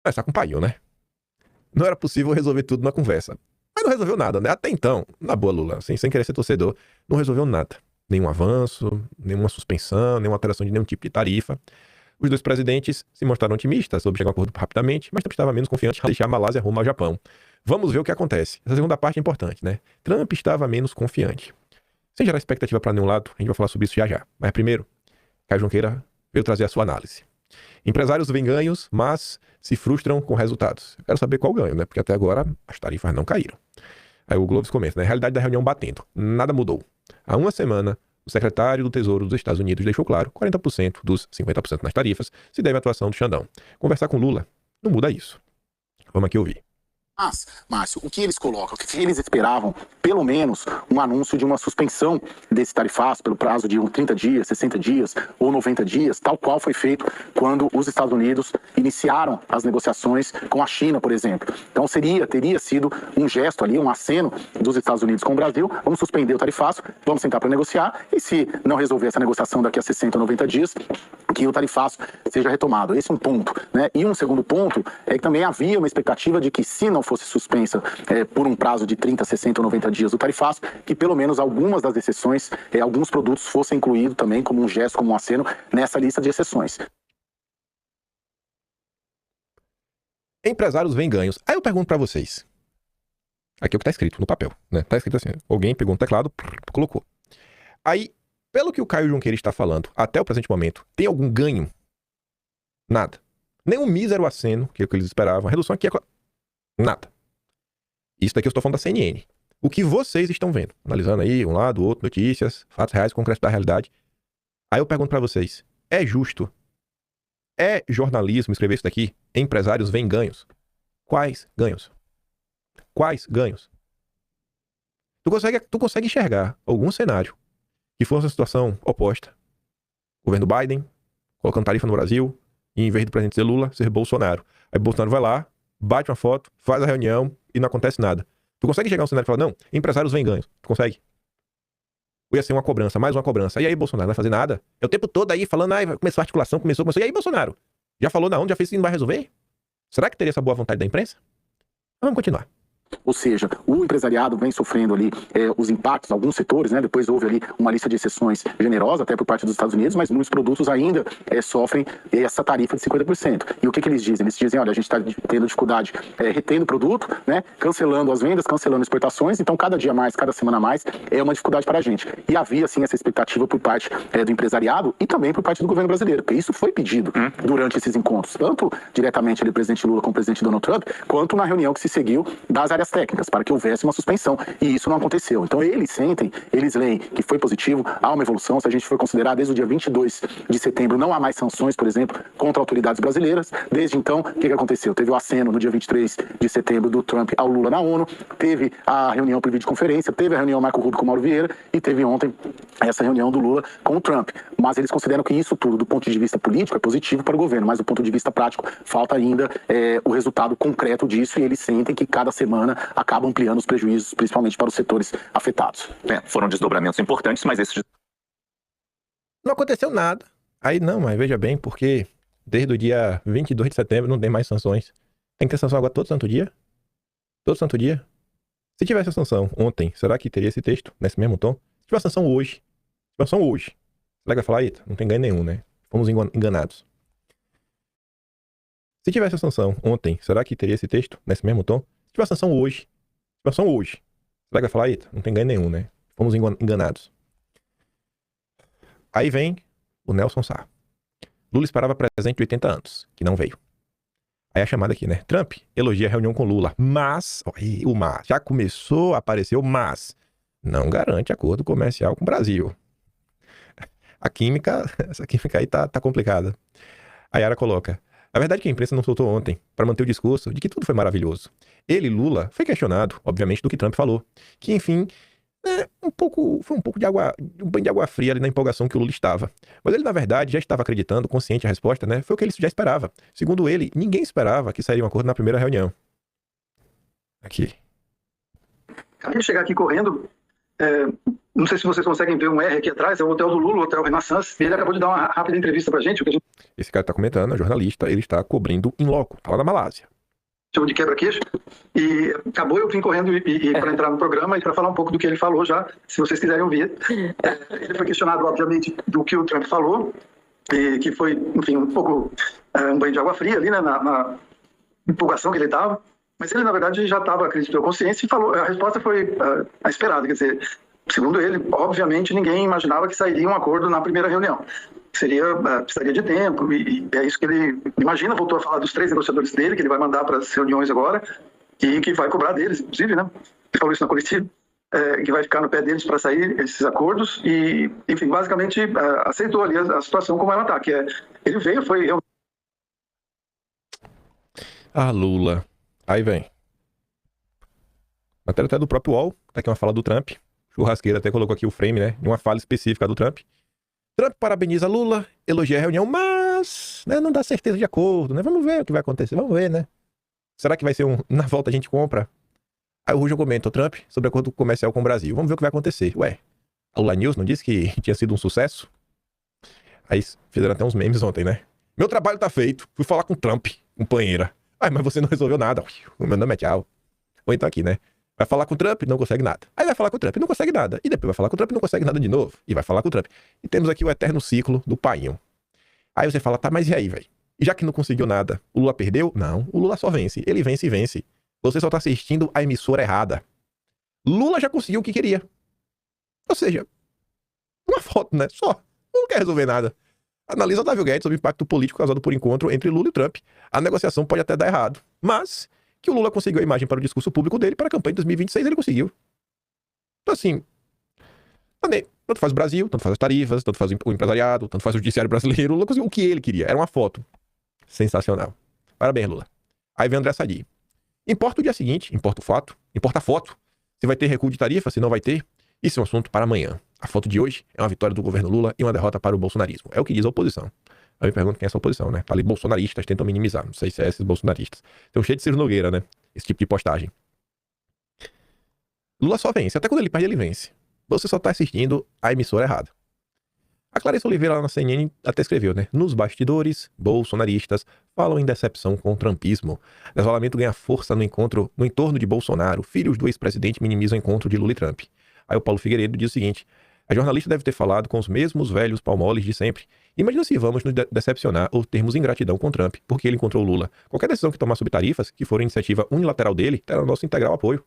Mas tá com painho, né? Não era possível resolver tudo na conversa. Mas não resolveu nada, né? Até então, na boa, Lula, assim, sem querer ser torcedor, não resolveu nada. Nenhum avanço, nenhuma suspensão, nenhuma alteração de nenhum tipo de tarifa. Os dois presidentes se mostraram otimistas sobre chegar a um acordo rapidamente, mas Trump estava menos confiante em deixar a Malásia rumo ao Japão. Vamos ver o que acontece. Essa segunda parte é importante, né? Trump estava menos confiante. Sem gerar expectativa para nenhum lado, a gente vai falar sobre isso já já. Mas primeiro, Caio Junqueira veio trazer a sua análise. Empresários veem ganhos, mas se frustram com resultados. Eu quero saber qual ganho, né? Porque até agora as tarifas não caíram. Aí o Globo comenta, né? Realidade da reunião batendo. Nada mudou. Há uma semana, o secretário do Tesouro dos Estados Unidos deixou claro 40% dos 50% nas tarifas se deve à atuação do Xandão. Conversar com Lula não muda isso. Vamos aqui ouvir. Mas, Márcio, o que eles colocam? O que eles esperavam, pelo menos, um anúncio de uma suspensão desse tarifaço pelo prazo de 30 dias, 60 dias ou 90 dias, tal qual foi feito quando os Estados Unidos iniciaram as negociações com a China, por exemplo. Então teria sido um gesto ali, um aceno dos Estados Unidos com o Brasil, vamos suspender o tarifaço, vamos sentar para negociar, e se não resolver essa negociação daqui a 60 ou 90 dias, que o tarifaço seja retomado. Esse é um ponto, né? E um segundo ponto é que também havia uma expectativa de que, se não fosse suspensa por um prazo de 30, 60 ou 90 dias o tarifaço, que pelo menos algumas das exceções, alguns produtos fossem incluídos também como um gesto, como um aceno, nessa lista de exceções. Empresários veem ganhos. Aí eu pergunto para vocês. Aqui é o que tá escrito no papel, né? Tá escrito assim, alguém pegou um teclado, colocou. Aí, pelo que o Caio Junqueira está falando, até o presente momento, tem algum ganho? Nada. Nem um mísero aceno, que é o que eles esperavam. A redução aqui é... Nada. Isso daqui eu estou falando da CNN. O que vocês estão vendo? Analisando aí, um lado, outro, notícias, fatos reais, concretos da realidade. Aí eu pergunto para vocês, é justo? É jornalismo escrever isso daqui? Empresários veem ganhos. Quais ganhos? Quais ganhos? Tu consegue enxergar algum cenário que fosse uma situação oposta? Governo Biden, colocando tarifa no Brasil, e em vez do presidente ser Lula, ser Bolsonaro. Aí Bolsonaro vai lá, bate uma foto, faz a reunião e não acontece nada. Tu consegue chegar a um cenário e falar, não, empresários veem ganhos. Tu consegue? Ou ia ser uma cobrança, mais uma cobrança. E aí Bolsonaro não vai fazer nada? É o tempo todo aí falando, começou a articulação, começou. E aí Bolsonaro? Já falou na onde? Já fez isso e não vai resolver? Será que teria essa boa vontade da imprensa? Vamos continuar. Ou seja, o empresariado vem sofrendo ali os impactos, alguns setores, né? Depois houve ali uma lista de exceções generosa até por parte dos Estados Unidos, mas muitos produtos ainda sofrem essa tarifa de 50%. E o que eles dizem? Eles dizem, olha, a gente está tendo dificuldade retendo o produto, né? Cancelando as vendas, cancelando exportações, então cada dia mais, cada semana mais, é uma dificuldade para a gente. E havia, sim, essa expectativa por parte do empresariado e também por parte do governo brasileiro, porque isso foi pedido durante esses encontros, tanto diretamente ali o presidente Lula com o presidente Donald Trump, quanto na reunião que se seguiu das áreas técnicas, para que houvesse uma suspensão, e isso não aconteceu. Então eles sentem, eles leem que foi positivo, há uma evolução. Se a gente for considerar, desde o dia 22 de setembro não há mais sanções, por exemplo, contra autoridades brasileiras. Desde então, o que aconteceu? Teve o aceno no dia 23 de setembro do Trump ao Lula na ONU, teve a reunião por videoconferência, teve a reunião Marco Rubio com Mauro Vieira e teve ontem essa reunião do Lula com o Trump. Mas eles consideram que isso tudo, do ponto de vista político, é positivo para o governo, mas do ponto de vista prático, falta ainda o resultado concreto disso, e eles sentem que cada semana acaba ampliando os prejuízos, principalmente para os setores afetados. Foram desdobramentos importantes, mas esses... Não aconteceu nada. Aí não, mas veja bem, porque desde o dia 22 de setembro não tem mais sanções. Tem que ter sanção agora todo santo dia? Todo santo dia? Se tivesse a sanção ontem, será que teria esse texto nesse mesmo tom? Se tiver a sanção hoje, será que vai falar, eita, não tem ganho nenhum, né? Fomos enganados. Se tivesse a sanção ontem, será que teria esse texto nesse mesmo tom? Se tiver a sanção hoje, será que vai falar, eita, não tem ganho nenhum, né? Fomos enganados. Aí vem o Nelson Sá. Lula esperava presente de 80 anos, que não veio. Aí a chamada aqui, né? Trump elogia a reunião com Lula, mas... o mas. Já começou a aparecer o mas. Não garante acordo comercial com o Brasil. Essa química aí tá complicada. A Yara coloca... A verdade é que a imprensa não soltou ontem para manter o discurso de que tudo foi maravilhoso. Ele, Lula, foi questionado, obviamente, do que Trump falou. Que, enfim, foi um pouco de água, um banho de água fria ali na empolgação que o Lula estava. Mas ele, na verdade, já estava acreditando, consciente da resposta, né? Foi o que ele já esperava. Segundo ele, ninguém esperava que sairia um acordo na primeira reunião. Aqui. Acabei de chegar aqui correndo Não sei se vocês conseguem ver um R aqui atrás, é o hotel do Lula, o Hotel Renaissance, e ele acabou de dar uma rápida entrevista pra gente, o que a gente Esse cara tá comentando, é jornalista, ele está cobrindo em loco, tá lá na Malásia. chama de quebra-queixo, e acabou eu vim correndo para entrar no programa e para falar um pouco do que ele falou já, se vocês quiserem ouvir. Ele foi questionado, obviamente, do que o Trump falou, e que foi, enfim, um pouco um banho de água fria ali, né, na empolgação que ele estava, mas ele, na verdade, já estava, acredito eu, consciência e falou, a resposta foi a esperada, quer dizer, segundo ele, obviamente, ninguém imaginava que sairia um acordo na primeira reunião. Precisaria de tempo, e é isso que ele imagina. Voltou a falar dos 3 negociadores dele, que ele vai mandar para as reuniões agora, e que vai cobrar deles, inclusive, né? Ele falou isso na coletiva, que vai ficar no pé deles para sair esses acordos, e, enfim, basicamente aceitou ali a situação como ela está, que é, ele veio, foi realmente... Lula. Aí vem. Matéria até do próprio UOL, tá aqui uma fala do Trump. Churrasqueira até colocou aqui o frame, né? De uma fala específica do Trump. Trump parabeniza Lula, elogia a reunião, mas não dá certeza de acordo, né? Vamos ver o que vai acontecer, vamos ver, né? Será que vai ser na volta a gente compra? Aí o Rujo comenta, o Trump, sobre acordo comercial com o Brasil. Vamos ver o que vai acontecer. Ué, a Lula News não disse que tinha sido um sucesso? Aí fizeram até uns memes ontem, né? Meu trabalho tá feito, fui falar com o Trump, companheira. Mas você não resolveu nada. O meu nome é tchau. Ou então aqui, né? Vai falar com o Trump, não consegue nada. Aí vai falar com o Trump, não consegue nada. E depois vai falar com o Trump, não consegue nada de novo. E vai falar com o Trump. E temos aqui o eterno ciclo do painho. Aí você fala, tá, mas e aí, velho? E já que não conseguiu nada, o Lula perdeu? Não, o Lula só vence. Ele vence e vence. Você só tá assistindo a emissora errada. Lula já conseguiu o que queria. Ou seja, uma foto, né? Só. Não quer resolver nada. Analisa Otávio Guedes sobre o impacto político causado por encontro entre Lula e Trump. A negociação pode até dar errado, mas que o Lula conseguiu a imagem para o discurso público dele para a campanha de 2026, ele conseguiu. Então, assim, tanto faz o Brasil, tanto faz as tarifas, tanto faz o empresariado, tanto faz o judiciário brasileiro. O Lula conseguiu o que ele queria. Era uma foto. Sensacional. Parabéns, Lula. Aí vem André Sadi. Importa o dia seguinte, importa o fato, importa a foto. Se vai ter recuo de tarifa, se não vai ter. Isso é um assunto para amanhã. A foto de hoje é uma vitória do governo Lula e uma derrota para o bolsonarismo. É o que diz a oposição. Aí me pergunto quem é essa oposição, né? Tá ali bolsonaristas, tentam minimizar. Não sei se é esses bolsonaristas. Estão cheios de Ciro Nogueira, né? Esse tipo de postagem. Lula só vence. Até quando ele perde, ele vence. Você só tá assistindo a emissora errada. A Clarissa Oliveira lá na CNN até escreveu, né? Nos bastidores, bolsonaristas falam em decepção com o trumpismo. Desolamento ganha força no entorno de Bolsonaro. Filhos do ex-presidente minimizam o encontro de Lula e Trump. Aí o Paulo Figueiredo diz o seguinte: a jornalista deve ter falado com os mesmos velhos palmoles de sempre. Imagina se vamos nos decepcionar ou termos ingratidão com Trump, porque ele encontrou Lula. Qualquer decisão que tomar sobre tarifas, que for iniciativa unilateral dele, terá o nosso integral apoio.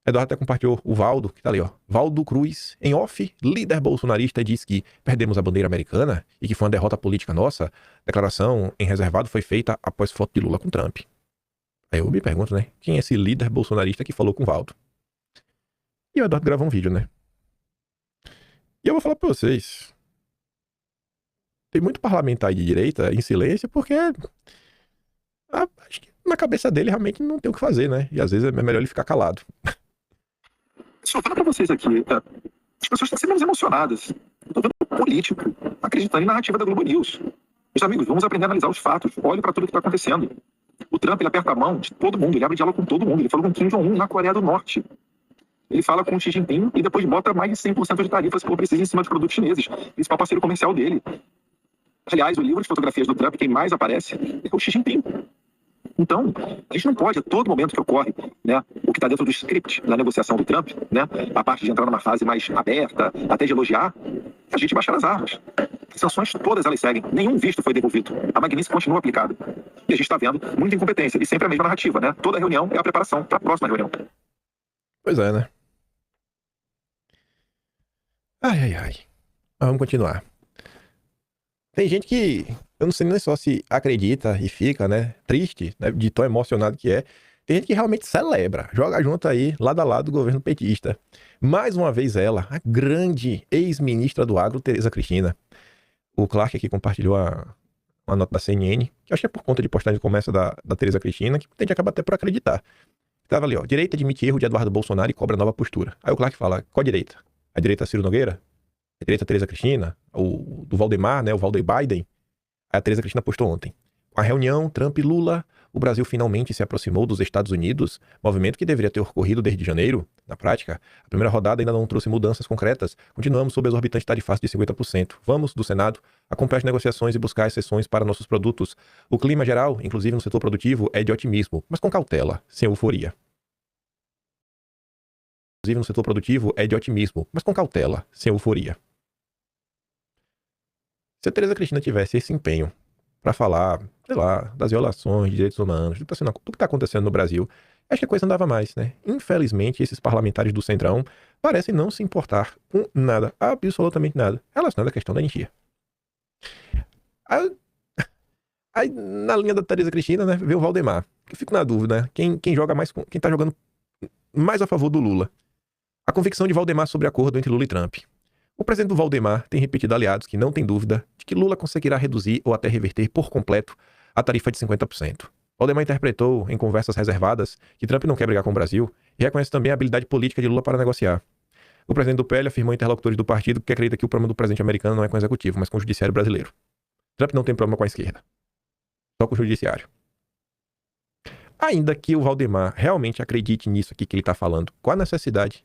Eduardo até compartilhou o Valdo, que tá ali, ó. Valdo Cruz, em off, líder bolsonarista, diz que perdemos a bandeira americana e que foi uma derrota política nossa. Declaração em reservado foi feita após foto de Lula com Trump. Aí eu me pergunto, né? Quem é esse líder bolsonarista que falou com o Valdo? E o Eduardo gravou um vídeo, né? E eu vou falar pra vocês. Tem muito parlamentar de direita em silêncio porque acho que na cabeça dele realmente não tem o que fazer, né? E às vezes é melhor ele ficar calado. Só falo pra vocês aqui, as pessoas estão sendo mais emocionadas. Eu tô vendo um político acreditando em narrativa da Globo News. Meus amigos, vamos aprender a analisar os fatos. Olhe pra tudo que tá acontecendo. O Trump, ele aperta a mão de todo mundo, ele abre diálogo com todo mundo. Ele falou com Kim Jong-un na Coreia do Norte. Ele fala com o Xi Jinping e depois bota mais de 100% de tarifas por precisa em cima de produtos chineses. Principal parceiro comercial dele. Aliás, o livro de fotografias do Trump, quem mais aparece é o Xi Jinping. Então, a gente não pode, a todo momento que ocorre, né, o que está dentro do script da negociação do Trump, né, a parte de entrar numa fase mais aberta, até de elogiar, a gente baixar as armas. As sanções todas elas seguem. Nenhum visto foi devolvido. A Magnitsky continua aplicada. E a gente está vendo muita incompetência. E sempre a mesma narrativa, né? Toda reunião é a preparação para a próxima reunião. Pois é, né? Ai. Mas vamos continuar. Tem gente que, eu não sei nem só se acredita e fica, né, triste, né, de tão emocionado que é. Tem gente que realmente celebra, joga junto aí, lado a lado do governo petista. Mais uma vez ela, a grande ex-ministra do agro, Tereza Cristina. O Clark aqui compartilhou uma nota da CNN, que eu acho que é por conta de postagem de comércio da Tereza Cristina, que tem gente acaba até por acreditar. Tava ali, ó, direita admite erro de Eduardo Bolsonaro e cobra nova postura. Aí o Clark fala, qual a direita? A direita Ciro Nogueira? A direita Tereza Cristina? O do Valdemar, né, o Valdeir Biden? Aí a Tereza Cristina postou ontem. Com a reunião Trump e Lula, o Brasil finalmente se aproximou dos Estados Unidos, movimento que deveria ter ocorrido desde janeiro. Na prática, a primeira rodada ainda não trouxe mudanças concretas. Continuamos sob a exorbitante tarifaço de 50%. Vamos, do Senado, acompanhar as negociações e buscar exceções para nossos produtos. O clima geral, inclusive no setor produtivo, é de otimismo, mas com cautela, sem euforia. Inclusive no setor produtivo é de otimismo, mas com cautela, sem euforia. Se a Tereza Cristina tivesse esse empenho para falar, sei lá, das violações de direitos humanos, do que está acontecendo no Brasil, acho que a coisa andava mais, né? Infelizmente, esses parlamentares do Centrão parecem não se importar com nada, absolutamente nada, relacionado à questão da anistia. Aí, na linha da Tereza Cristina, né, veio o Valdemar. Eu fico na dúvida, né? Quem joga mais, quem tá jogando mais a favor do Lula? A convicção de Valdemar sobre acordo entre Lula e Trump. O presidente do Valdemar tem repetido a aliados que não tem dúvida de que Lula conseguirá reduzir ou até reverter por completo a tarifa de 50%. Valdemar interpretou, em conversas reservadas, que Trump não quer brigar com o Brasil e reconhece também a habilidade política de Lula para negociar. O presidente do PL afirmou a interlocutores do partido que acredita que o problema do presidente americano não é com o executivo, mas com o judiciário brasileiro. Trump não tem problema com a esquerda, só com o judiciário. Ainda que o Valdemar realmente acredite nisso aqui que ele está falando, qual a necessidade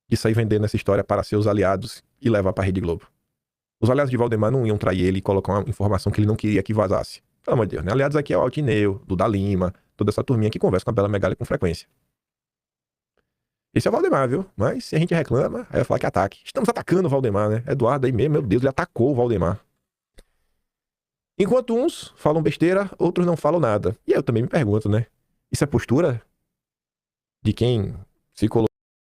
de sair vendendo essa história para seus aliados e levar para a Rede Globo? Os aliados de Valdemar não iam trair ele e colocar uma informação que ele não queria que vazasse. Pelo amor de Deus, né? Aliados aqui é o Altineu, Duda Lima, toda essa turminha que conversa com a Bela Megali com frequência. Esse é o Valdemar, viu? Mas se a gente reclama, aí vai falar que é ataque. Estamos atacando o Valdemar, né? Eduardo aí mesmo, meu Deus, ele atacou o Valdemar. Enquanto uns falam besteira, outros não falam nada. E aí eu também me pergunto, né? Isso é postura de quem se colocou